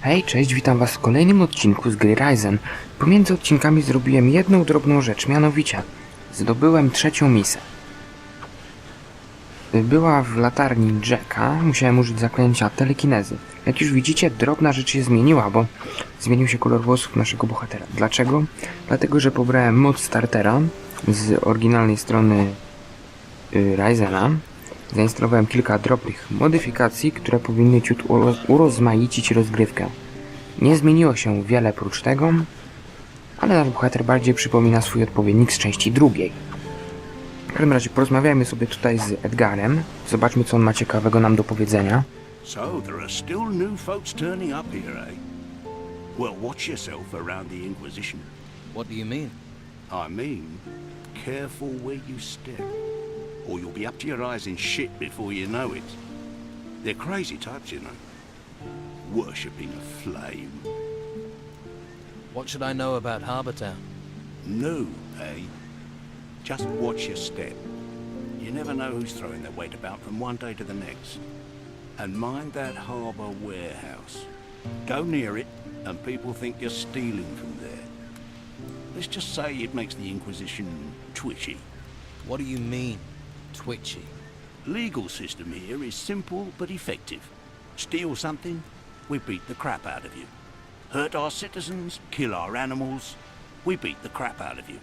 Hej, cześć, witam was w kolejnym odcinku z gry Ryzen. Pomiędzy odcinkami zrobiłem jedną drobną rzecz, mianowicie zdobyłem trzecią misę. Była w latarni Jacka, musiałem użyć zaklęcia telekinezy. Jak już widzicie, drobna rzecz się zmieniła, bo zmienił się kolor włosów naszego bohatera. Dlaczego? Dlatego, że pobrałem moc startera z oryginalnej strony Ryzena. Zainstalowałem kilka drobnych modyfikacji, które powinny ciut urozmaicić rozgrywkę. Nie zmieniło się wiele prócz tego, ale nasz bohater bardziej przypomina swój odpowiednik z części drugiej. W każdym razie porozmawiajmy sobie tutaj z Edgarem. Zobaczmy, co on ma ciekawego nam do powiedzenia. So there are still new folks turning up here, eh? Well, watch yourself around the Inquisition. What do you mean? I mean, careful where you step, or you'll be up to your eyes in shit before you know it. They're crazy types, you know. Worshipping a flame. What should I know about Harbour Town? No, eh? Just watch your step. You never know who's throwing their weight about from one day to the next. And mind that harbour warehouse. Go near it, and people think you're stealing from there. Let's just say it makes the Inquisition twitchy. What do you mean, twitchy? Legal system here is simple but effective. Steal something, we beat the crap out of you. Hurt our citizens, kill our animals, we beat the crap out of you.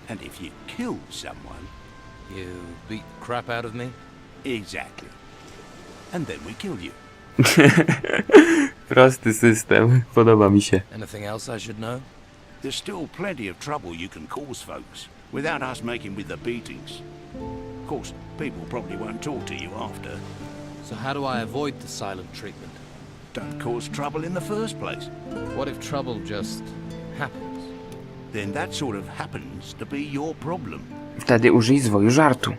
And if you kill someone... You beat the crap out of me? Exactly. And then we kill you. Prosty system, podoba mi się. Anything else I should know? There's still plenty of trouble you can cause folks, without us making with the beatings. Of course, people probably won't talk to you after. So how do I avoid the silent treatment? Don't cause trouble in the first place. What if trouble just happens? Then that sort of happens to be your problem. Wtedy użyj zwoju żartu.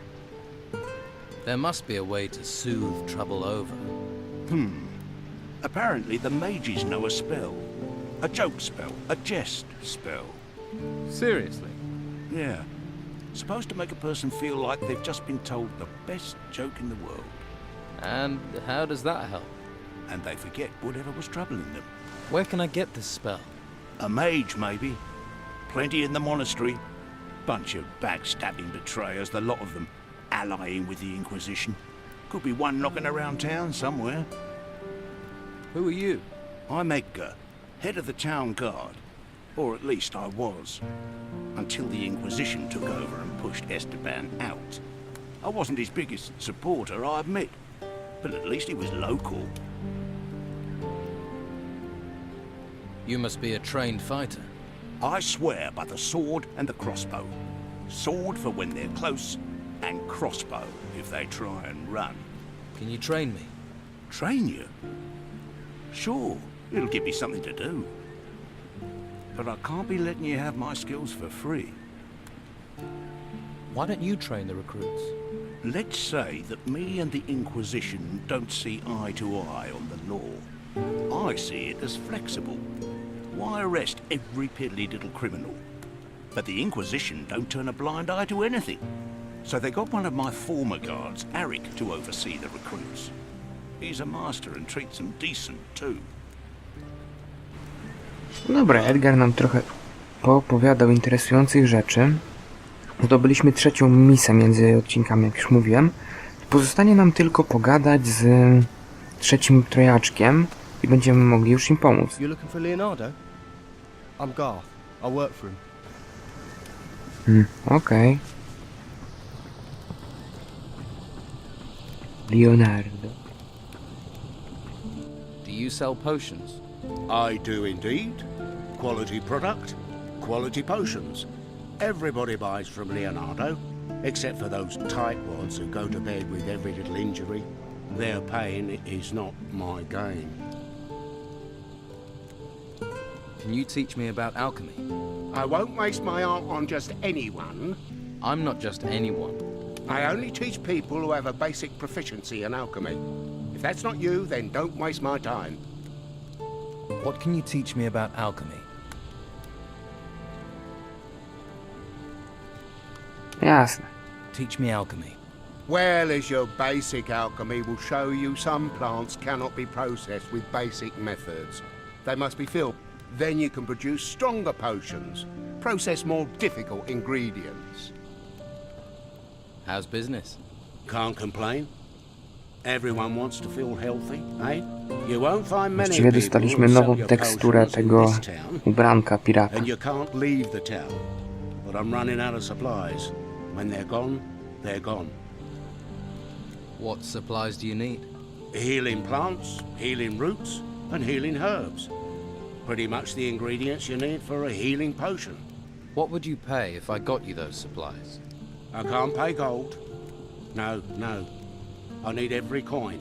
There must be a way to soothe trouble over. Apparently the mages know a spell. A joke spell, a jest spell. Seriously? Yeah. Supposed to make a person feel like they've just been told the best joke in the world. And how does that help? And they forget whatever was troubling them. Where can I get this spell? A mage, maybe. Plenty in the monastery. Bunch of backstabbing betrayers, the lot of them, allying with the Inquisition. Could be one knocking around town somewhere. Who are you? I'm Edgar, head of the town guard. Or at least I was. Until the Inquisition took over and pushed Esteban out. I wasn't his biggest supporter, I admit. But at least he was local. You must be a trained fighter. I swear by the sword and the crossbow. Sword for when they're close, and crossbow if they try and run. Can you train me? Train you? Sure, it'll give me something to do. But I can't be letting you have my skills for free. Why don't you train the recruits? Let's say that me and the Inquisition don't see eye to eye on the law. I see it as flexible. Why arrest every piddly little criminal? But the Inquisition don't turn a blind eye to anything. So they got one of my former guards, Arik, to oversee the recruits. He's a master and treats them decent too. Dobra, Edgar nam trochę poopowiadał interesujących rzeczy. Zdobyliśmy trzecią misję między odcinkami, jak już mówiłem. Pozostanie nam tylko pogadać z trzecim trojaczkiem i będziemy mogli już im pomóc. You looking for Leonardo? I'm Garth. I work for him. Okej. Leonardo. Do you sell potions? I do indeed. Quality product, quality potions. Everybody buys from Leonardo, except for those tightwads who go to bed with every little injury. Their pain is not my gain. Can you teach me about alchemy? I won't waste my art on just anyone. I'm not just anyone. I only teach people who have a basic proficiency in alchemy. If that's not you, then don't waste my time. What can you teach me about alchemy? Jasne. Teach me alchemy. Well, as your basic alchemy will show you, some plants cannot be processed with basic methods. They must be filled. Then you can produce stronger potions, process more difficult ingredients. How's business? Can't complain. Everyone wants to feel healthy, eh? You won't find many Właściwie people dostaliśmy who nową sell your teksturę potions in tego this town, ubranka pirata. and you can't leave the town. But I'm running out of supplies. When they're gone, they're gone. What supplies do you need? Healing plants, healing roots, and healing herbs. Pretty much the ingredients you need for a healing potion. What would you pay if I got you those supplies? I can't pay gold. No, no. I need every coin.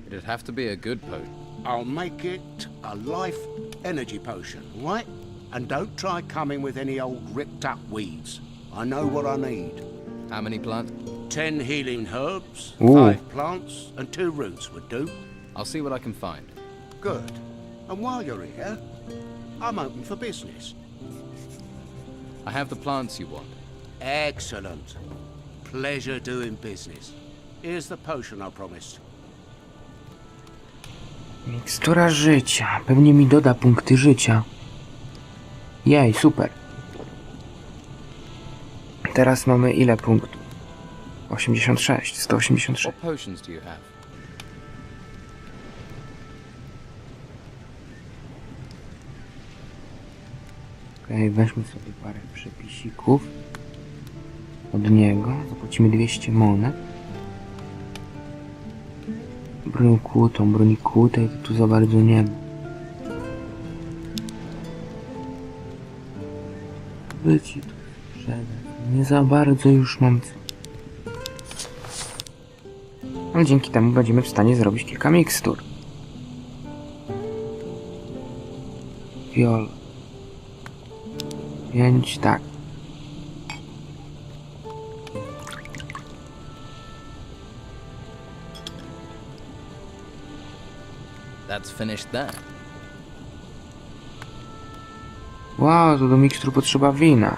It'd have to be a good potion. I'll make it a life energy potion, right? And don't try coming with any old ripped up weeds. I know what I need. How many plants? 10 healing herbs, Ooh. 5 plants, and 2 roots would do. I'll see what I can find. Good. And while you're here, I'm open for business. I have the plants you want. Excellent. Pleasure doing business. Here's the potion I promised. Mikstura życia. Pewnie mi doda punkty życia. Jej, super. Teraz mamy ile punktów? 86, 186. What potions do you have? Okej, weźmy sobie parę przepisików od niego. Zapłacimy 200 monet. Broń kłutą, broni kłutej to tu za bardzo nie ma. By ci tu sprzedać. Nie za bardzo już mam co. Ale dzięki temu będziemy w stanie zrobić kilka mikstur. Wiol. 5, tak. That's finished there. Wow, to do mikstur potrzeba wina.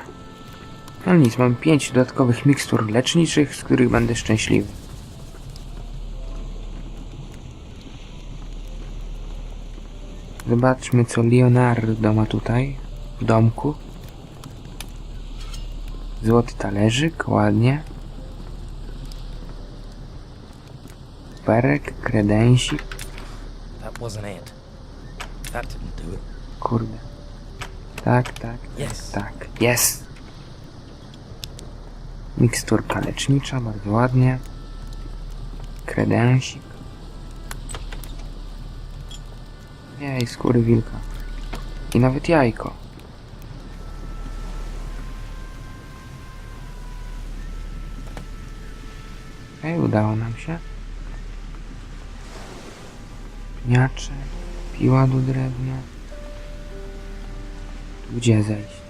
No nic, mam 5 dodatkowych mikstur leczniczych, z których będę szczęśliwy. Zobaczmy, co Leonardo ma tutaj w domku. Złoty talerzyk, ładnie. Perek, kredensik. That wasn't it. That didn't do it. Kurde. Tak, tak, Yes. tak. Jest! Miksturka lecznicza, bardzo ładnie. Kredensik. Jej, skóry wilka. I nawet jajko. Okej, udało nam się. Pniaczek, piła do drewna. Gdzie zejść?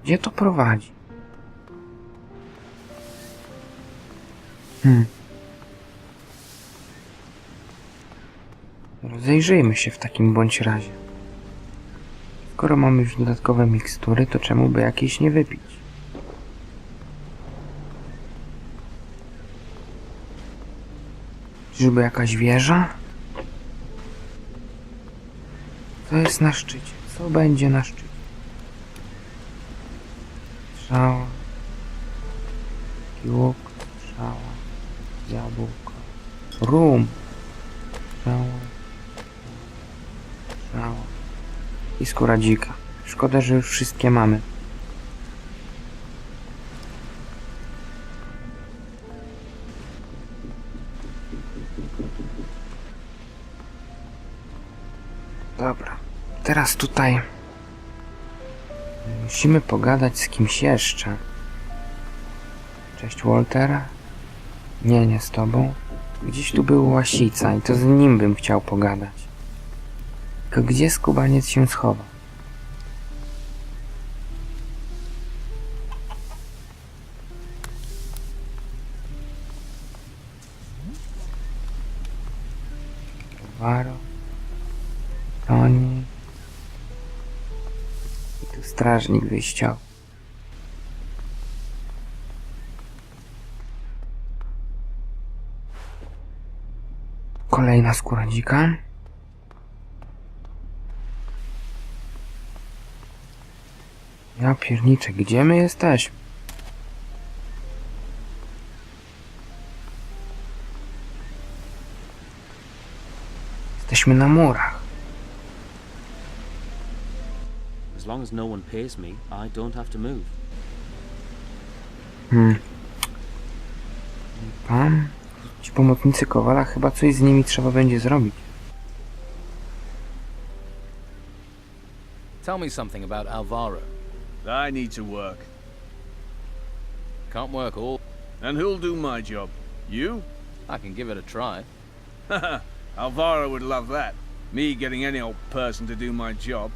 Gdzie to prowadzi? Rozejrzyjmy się w takim bądź razie. Skoro mamy już dodatkowe mikstury, to czemu by jakieś nie wypić? Czyżby jakaś wieża? Co jest na szczycie? Co będzie na szczycie? Strzała. Łuk. Strzała. Jabłko. Rum. Strzała. Strzała. I skóra dzika. Szkoda, że już wszystkie mamy. Dobra. Teraz tutaj musimy pogadać z kimś jeszcze. Cześć, Walter. Nie z tobą. Gdzieś tu był Łasica i to z nim bym chciał pogadać. Tylko gdzie skubaniec się schowa? Waro. Toni. I tu strażnik wyjściowy. kolejna skóra dzika. Ja pierniczę, gdzie my jesteśmy? Jesteśmy na murach. As long as no one pays me, I don't have to move. Pan? Ci pomocnicy Kowala, chyba coś z nimi trzeba będzie zrobić. Tell me something about Alvaro. I need to work. Can't work all. And who'll do my job? You? I can give it a try. Haha, Alvaro would love that. Me getting any old person to do my job.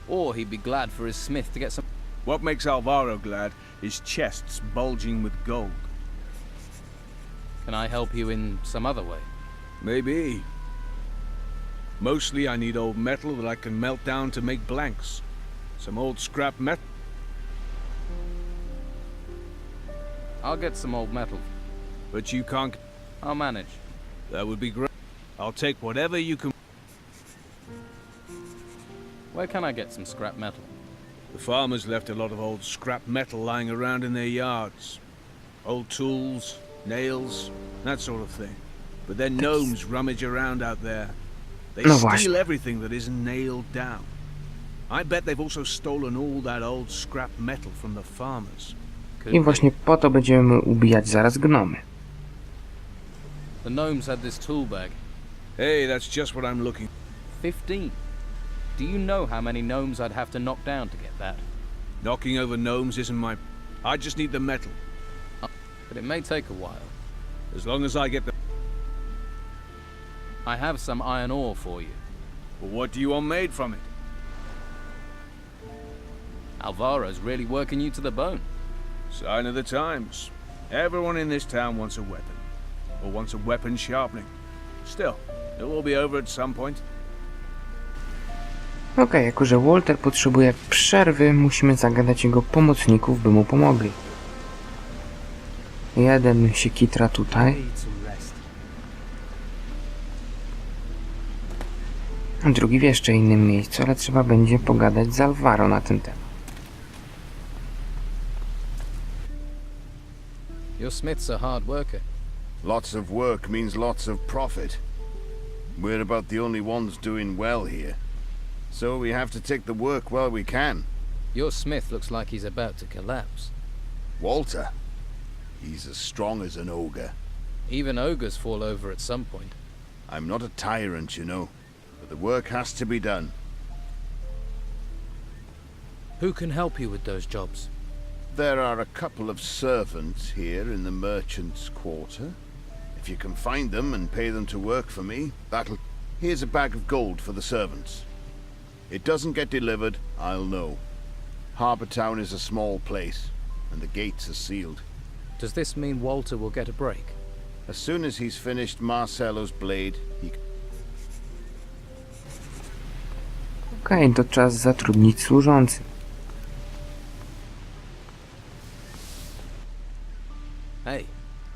Or he'd be glad for his smith to get some... What makes Alvaro glad is chests bulging with gold. Can I help you in some other way? Maybe. Mostly I need old metal that I can melt down to make blanks. Some old scrap metal. I'll get some old metal. But you can't... I'll manage. That would be great. I'll take whatever you can... Where can I get some scrap metal? The farmers left a lot of old scrap metal lying around in their yards. Old tools, nails, that sort of thing. But then gnomes rummage around out there. They No steal właśnie. everything that isn't nailed down. I bet they've also stolen all that old scrap metal from the farmers. Could I be. właśnie po to będziemy ubijać zaraz gnomy. The gnomes had this tool bag. Hey, that's just what I'm looking... 15. Do you know how many gnomes I'd have to knock down to get that? Knocking over gnomes isn't my... I just need the metal. But it may take a while. As long as I get the... I have some iron ore for you. Well, what do you want made from it? Alvaro's really working you to the bone. Sign of the times. Everyone in this town wants a weapon. Or wants a weapon sharpening. Still, it'll all be over at some point. Okej, jako że Walter potrzebuje przerwy, musimy zagadać jego pomocników, by mu pomogli. Jeden się kitra tutaj, a drugi w jeszcze innym miejscu, ale trzeba będzie pogadać z Alvaro na ten temat. Your smith's a hard worker. Lots of work means lots of profit. We're about the only ones doing well here. So we have to take the work while we can. Your smith looks like he's about to collapse. Walter, he's as strong as an ogre. Even ogres fall over at some point. I'm not a tyrant, you know, but the work has to be done. Who can help you with those jobs? There are a couple of servants here in the merchant's quarter. If you can find them and pay them to work for me, that'll... Here's a bag of gold for the servants. It doesn't get delivered, I'll know. Harbour Town is a small place, and the gates are sealed. Does this mean Walter will get a break? As soon as he's finished Marcello's blade, he... Okej, to czas zatrudnić służący. Hey,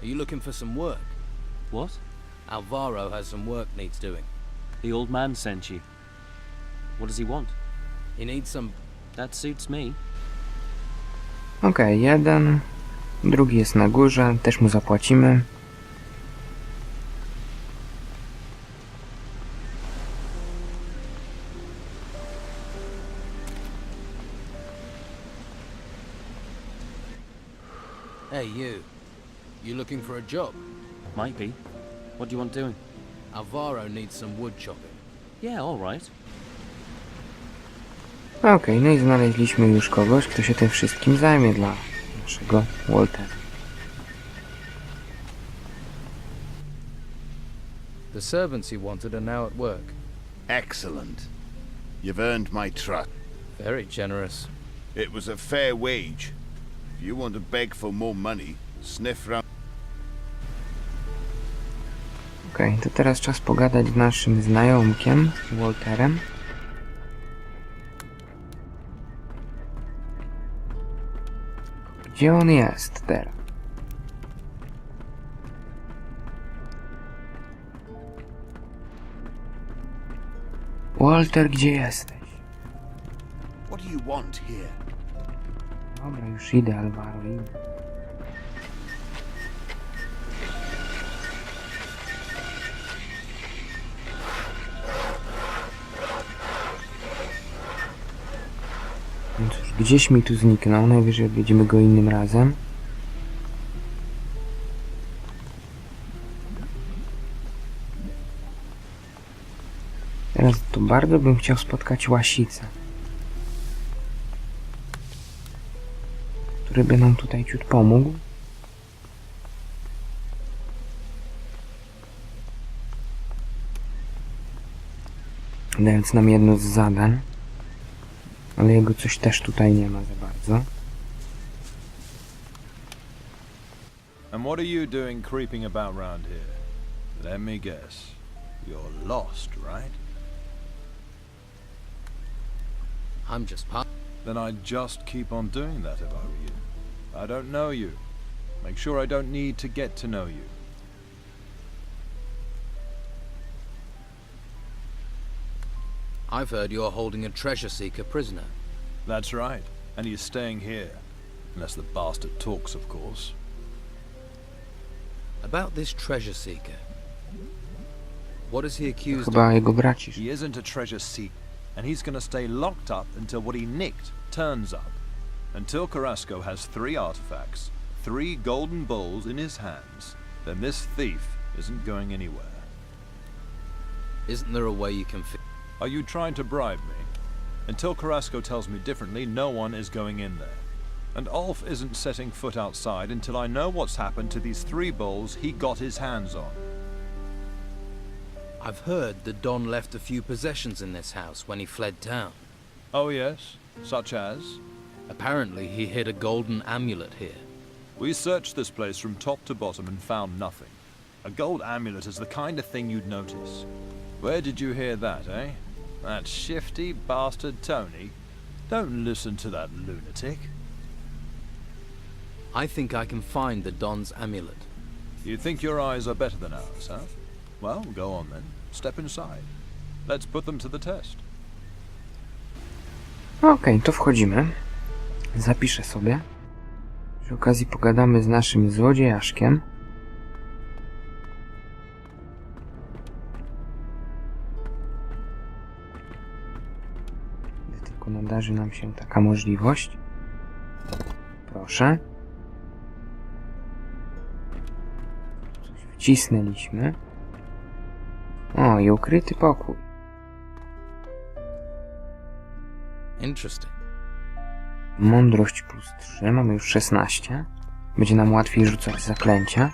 are you looking for some work? What? Alvaro has some work needs doing. The old man sent you. What does he want? He needs some... That suits me. Okej, jeden. Drugi jest na górze, też mu zapłacimy. Hey, you. You looking for a job? Might be. What do you want doing? Alvaro needs some wood chopping. Yeah, all right. Okej, no i znaleźliśmy już kogoś, kto się tym wszystkim zajmie dla naszego Waltera. The servants he wanted are now at work. Excellent. You've earned my trust. Very generous. It was a fair wage. If you want to beg for more money, sniff round... Okej, to teraz czas pogadać z naszym znajomkiem, Walterem. Gdzie on jest teraz? Walter, gdzie jesteś? What do you want here? Dobra, już idę, Alvaro. Idę. No cóż, gdzieś mi tu zniknął, najwyżej odwiedzimy go innym razem. Teraz to bardzo bym chciał spotkać łasicę, który by nam tutaj ciut pomógł. Dając nam jedno z zadań. Ale jego coś też tutaj nie ma za bardzo. And what are you doing creeping about round here? Let me guess. You're lost, right? I'm just Then I'd just keep on doing that if I were you. I don't know you. Make sure I don't need to get to know you. I've heard you're holding a treasure seeker prisoner. That's right. And he's staying here. Unless the bastard talks, of course. About this treasure seeker. What is he accused of? Chyba jego bracisz. He isn't a treasure seeker, and he's gonna stay locked up until what he nicked turns up. Until Carrasco has 3 artifacts, 3 golden bowls in his hands, then this thief isn't going anywhere. Isn't there a way you can Are you trying to bribe me? Until Carrasco tells me differently, no one is going in there. And Ulf isn't setting foot outside until I know what's happened to these 3 bowls he got his hands on. I've heard that Don left a few possessions in this house when he fled town. Oh yes? Such as? Apparently he hid a golden amulet here. We searched this place from top to bottom and found nothing. A gold amulet is the kind of thing you'd notice. Where did you hear that, eh? That shifty bastard Tony? Don't listen to that lunatic. I think I can find the Don's amulet. You think your eyes are better than ours, huh? Well, go on then. Step inside. Let's put them to the test. Okej, to wchodzimy. Zapiszę sobie. Przy okazji pogadamy z naszym złodziejaszkiem. Gdy tylko nadarzy nam się taka możliwość. Proszę. Coś wcisnęliśmy. O, i ukryty pokój. Interesting. Mądrość +3, mamy już 16. Będzie nam łatwiej rzucać zaklęcia.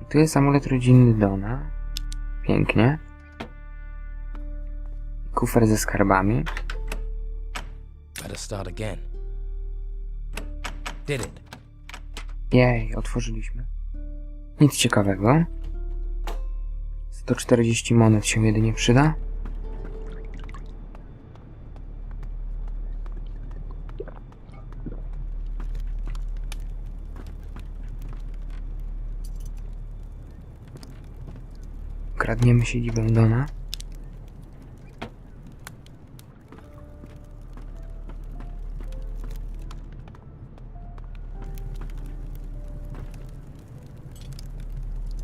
I tu jest amulet rodzinny Dona. Pięknie. Kufer ze skarbami. Better start again. Did it. Jej, otworzyliśmy. Nic ciekawego. 140 monet się jedynie przyda. Kradniemy siedzibę Dona.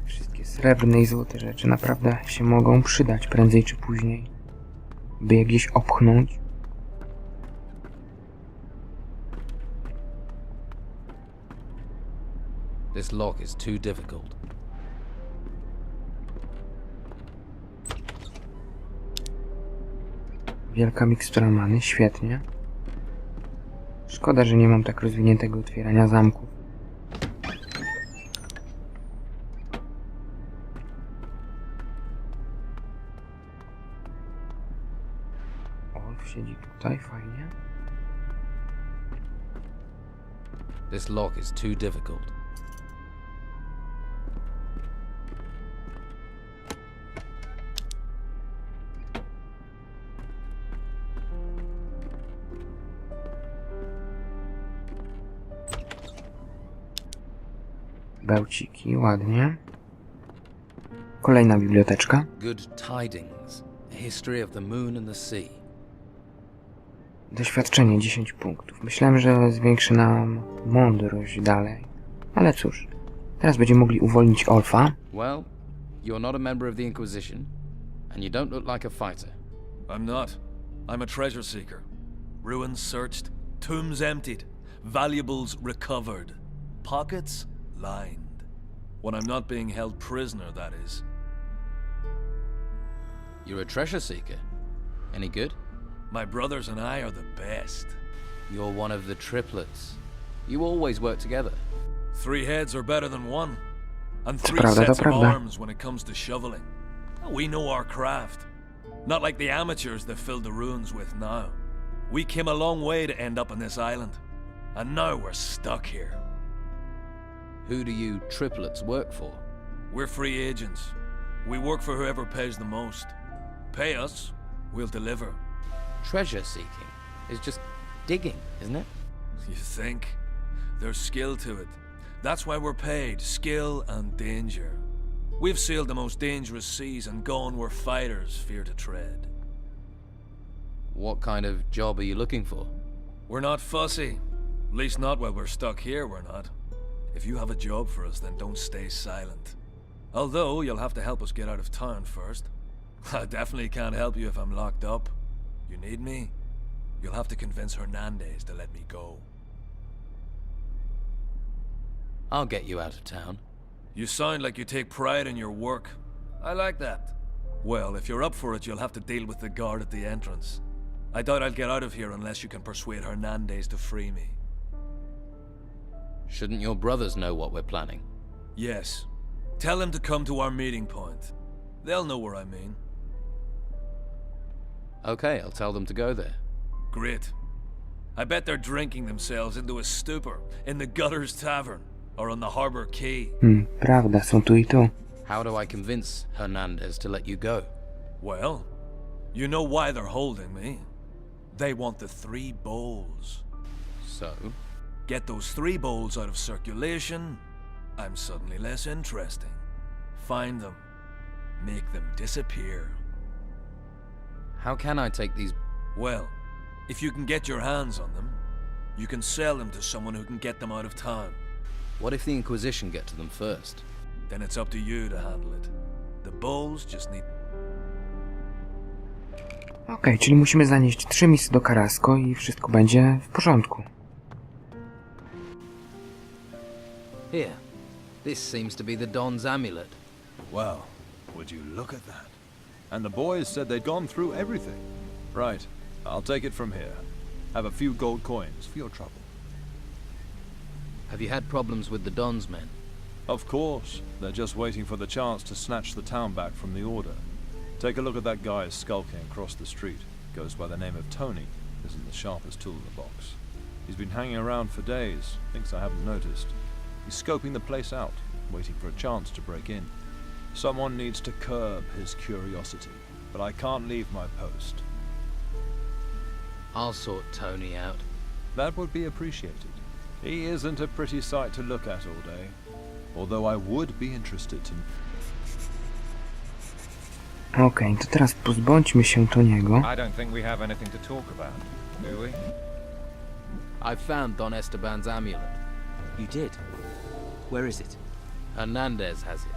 Wszystkie srebrne i złote rzeczy naprawdę się mogą przydać prędzej czy później, by je gdzieś opchnąć. This lock is too difficult. Wielka mikstura many, świetnie. Szkoda, że nie mam tak rozwiniętego otwierania zamków. Olf siedzi tutaj, fajnie. This lock is too difficult. Bełciki, ładnie. Kolejna biblioteczka. Good tidings. A history of the moon and the sea. Doświadczenie 10 punktów. Myślałem, że zwiększy nam mądrość dalej. Ale cóż. Teraz będziemy mogli uwolnić Olfa. Well, you're not a member of the Inquisition, and you don't look like a fighter. I'm not. I'm a treasure seeker. Ruins searched, tombs emptied, valuables recovered, pockets lined. When I'm not being held prisoner, that is. You're a treasure seeker. Any good? My brothers and I are the best. You're one of the triplets. You always work together. 3 heads are better than 1. And 3 prawda, sets to of prawda. arms when it comes to shoveling. We know our craft. Not like the amateurs they filled the ruins with now. We came a long way to end up on this island. And now we're stuck here. Who do you triplets work for? We're free agents. We work for whoever pays the most. Pay us, we'll deliver. Treasure seeking is just digging, isn't it? You think? There's skill to it. That's why we're paid, skill and danger. We've sailed the most dangerous seas and gone where fighters fear to tread. What kind of job are you looking for? We're not fussy. At least not while we're stuck here, we're not. If you have a job for us, then don't stay silent. Although, you'll have to help us get out of town first. I definitely can't help you if I'm locked up. You need me? You'll have to convince Hernandez to let me go. I'll get you out of town. You sound like you take pride in your work. I like that. Well, if you're up for it, you'll have to deal with the guard at the entrance. I doubt I'll get out of here unless you can persuade Hernandez to free me. Shouldn't your brothers know what we're planning? Yes. Tell them to come to our meeting point. They'll know where I mean. Okay, I'll tell them to go there. Great. I bet they're drinking themselves into a stupor in the Gutters Tavern or on the Harbor Quay. Prawda, są tu i tu. How do I convince Hernandez to let you go? Well, you know why they're holding me. They want the 3 bowls. So? Get those 3 bowls out of circulation, I'm suddenly less interesting. Find them. Make them disappear. How can I take these? Well, if you can get your hands on them, you can sell them to someone who can get them out of town. What if the Inquisition get to them first? Then it's up to you to handle it. The bowls just need... Okej, czyli musimy zanieść 3 misy do Carrasco i wszystko będzie w porządku. Here. This seems to be the Don's amulet. Well, would you look at that? And the boys said they'd gone through everything. Right, I'll take it from here. Have a few gold coins for your trouble. Have you had problems with the Don's men? Of course, they're just waiting for the chance to snatch the town back from the Order. Take a look at that guy skulking across the street. Goes by the name of Tony. Isn't the sharpest tool in the box. He's been hanging around for days. Thinks I haven't noticed. He's scoping the place out, waiting for a chance to break in. Someone needs to curb his curiosity, but I can't leave my post. I'll sort Tony out. That would be appreciated. He isn't a pretty sight to look at all day, although I would be interested to... Okej, to teraz pozbądźmy się Toniego. I don't think we have anything to talk about, do we? I found Don Esteban's amulet. You did? Where is it? Hernandez has it.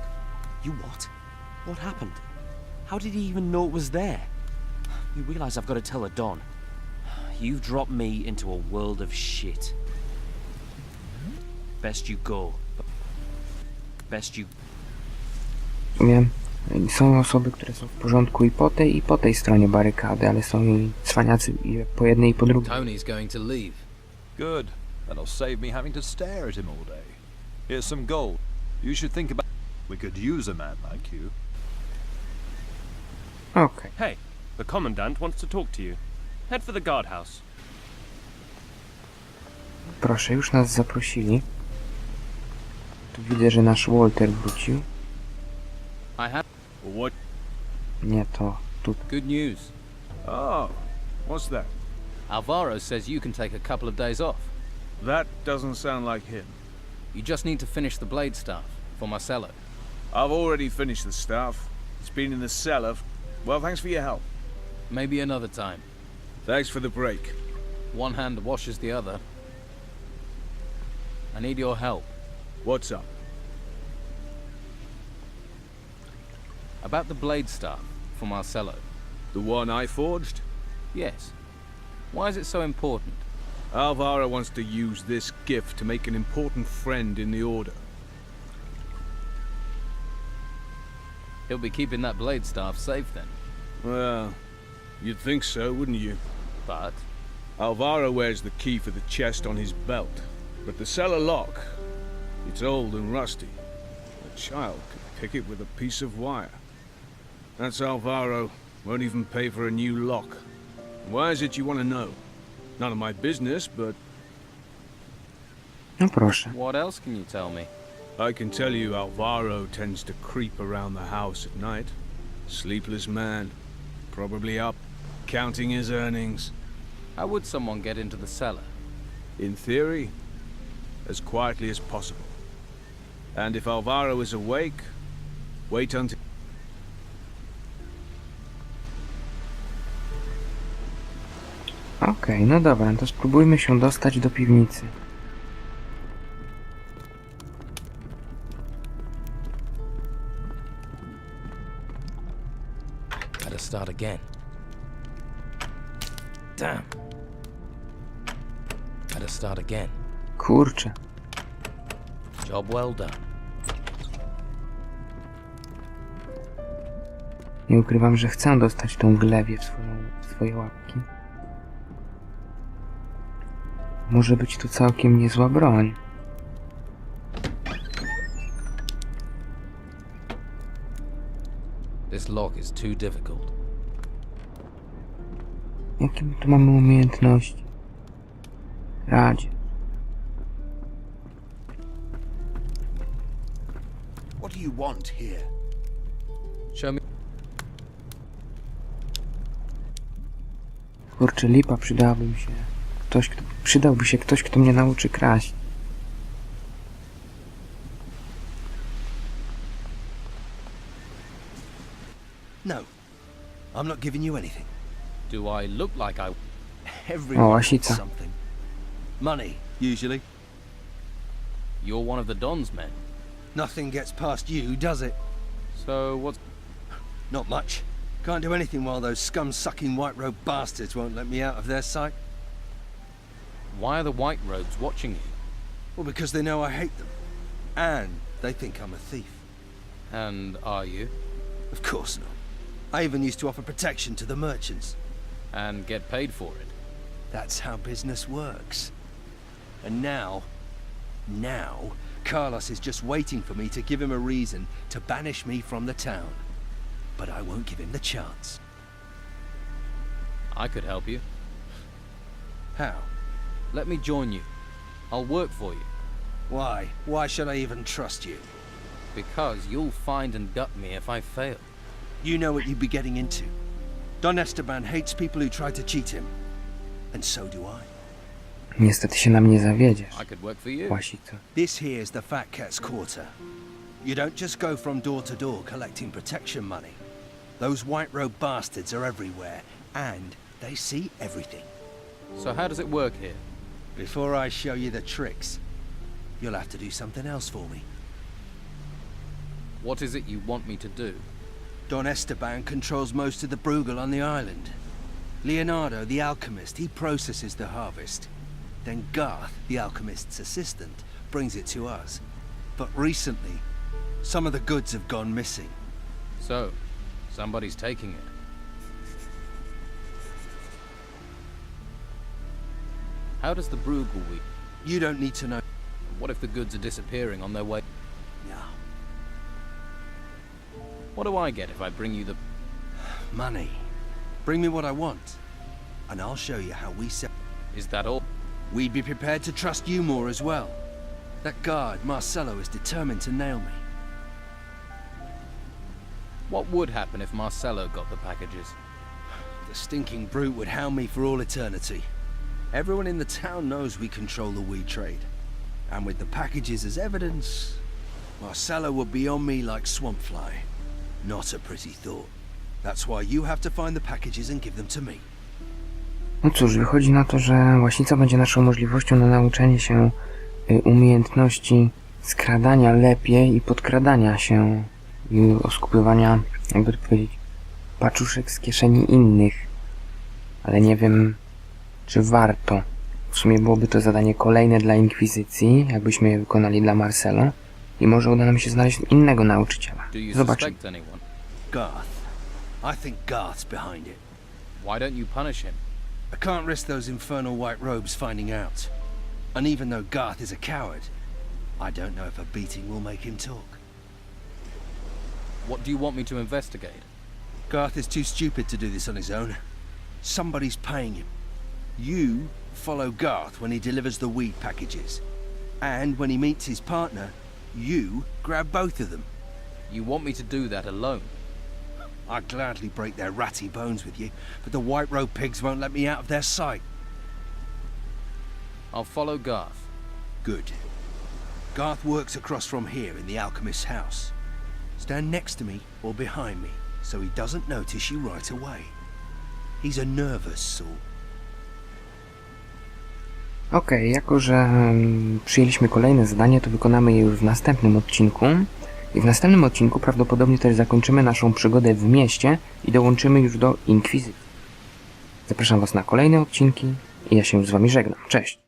You what? What happened? How did he even know it was there? You realize I've got to tell a Don. You've dropped me into a world of shit. Best you go. Best you... W sumie są osoby, które są w porządku i po tej stronie barykady, ale są i cwaniacy i po jednej i po drugiej. Tony's going to leave. Good. That'll save me having to stare at him all day. Here's some gold. You should think about... We could use a man like you. Okej. Hey, the Commandant wants to talk to you. Head for the guardhouse. Proszę, już nas zaprosili. Tu widzę, że nasz Walter wrócił. I have... What? Nie to. Tu. Good news. Oh, what's that? Alvaro says you can take a couple of days off. That doesn't sound like him. You just need to finish the blade stuff for Marcelo. I've already finished the stuff. It's been in the cellar Well, thanks for your help. Maybe another time. Thanks for the break. One hand washes the other. I need your help. What's up? About the blade staff for Marcello. The one I forged? Yes. Why is it so important? Alvaro wants to use this gift to make an important friend in the Order. He'll be keeping that blade staff safe then. Well, you'd think so, wouldn't you? But? Alvaro wears the key for the chest on his belt, but the cellar lock, it's old and rusty. A child could pick it with a piece of wire. That's Alvaro. Won't even pay for a new lock. Why is it you want to know? None of my business, but... No proszę. What else can you tell me? I can tell you Alvaro tends to creep around the house at night. Sleepless man. Probably up, counting his earnings. How would someone get into the cellar? In theory, as quietly as possible. And if Alvaro is awake, wait until... Okej, no dobra, to spróbujmy się dostać do piwnicy. Better start again. Damn. Better start again. Kurczę. Job well done. Nie ukrywam, że chcę dostać tą glewię w swoje łapki. Może być to całkiem niezła broń. This lock is too difficult. Jakie my tu mamy umiejętności? Radzie. What do you want here? Show me. Kurczę, lipa, przydałby się ktoś, kto mnie nauczy kraść. No. I'm not giving you anything. Do I look like I... Everyone wants łasica. something. Money, usually. You're one of the Don's men. Nothing gets past you, does it? So what's... Not much. Can't do anything while those scum-sucking white-robe bastards won't let me out of their sight. Why are the White Robes watching you? Well, because they know I hate them. And they think I'm a thief. And are you? Of course not. I even used to offer protection to the merchants. And get paid for it. That's how business works. And now, Carlos is just waiting for me to give him a reason to banish me from the town. But I won't give him the chance. I could help you. How? Let me join you. I'll work for you. Why? Why should I even trust you? Because you'll find and gut me if I fail. You know what you'd be getting into. Don Esteban hates people who try to cheat him. And so do I. Niestety się na mnie zawiedziesz. I could work for you. Łasica. This here's the Fat Cat's Quarter. You don't just go from door to door collecting protection money. Those white-robed bastards are everywhere, and they see everything. So how does it work here? Before I show you the tricks, you'll have to do something else for me. What is it you want me to do? Don Esteban controls most of the Bruegel on the island. Leonardo, the alchemist, he processes the harvest. Then Garth, the alchemist's assistant, brings it to us. But recently, some of the goods have gone missing. So, somebody's taking it. How does the Bruegel weep? You don't need to know. What if the goods are disappearing on their way? No. What do I get if I bring you the... Money. Bring me what I want, and I'll show you how we sell. Is that all? We'd be prepared to trust you more as well. That guard, Marcello, is determined to nail me. What would happen if Marcello got the packages? The stinking brute would hound me for all eternity. Everyone in the town knows we control the weed trade. And with the packages as evidence, Marcello would be on me like swampfly. Not a pretty thought. That's why you have to find the packages and give them to me. No cóż, wychodzi na to, że łaśnica będzie naszą możliwością na nauczenie się umiejętności skradania lepiej i podkradania się i oskupywania, jakby to powiedzieć, paczuszek z kieszeni innych. Ale nie wiem, czy warto. W sumie byłoby to zadanie kolejne dla Inkwizycji, jakbyśmy je wykonali dla Marcelo. I może uda nam się znaleźć innego nauczyciela. Zobaczymy. Garth. I think Garth's behind it. Why don't you punish him? I can't risk those infernal white robes finding out. And even though Garth is a coward, I don't know if a beating will make him talk. What do you want me to investigate? Garth is too stupid to do this on his own. Somebody's paying him. You follow Garth when he delivers the weed packages. And when he meets his partner, you grab both of them. You want me to do that alone? I'd gladly break their ratty bones with you, but the White Robe pigs won't let me out of their sight. I'll follow Garth. Good. Garth works across from here in the alchemist's house. Stand next to me or behind me, so he doesn't notice you right away. He's a nervous sort. Okej, jako że przyjęliśmy kolejne zadanie, to wykonamy je już w następnym odcinku. I w następnym odcinku prawdopodobnie też zakończymy naszą przygodę w mieście i dołączymy już do Inkwizycji. Zapraszam Was na kolejne odcinki i ja się z Wami żegnam. Cześć!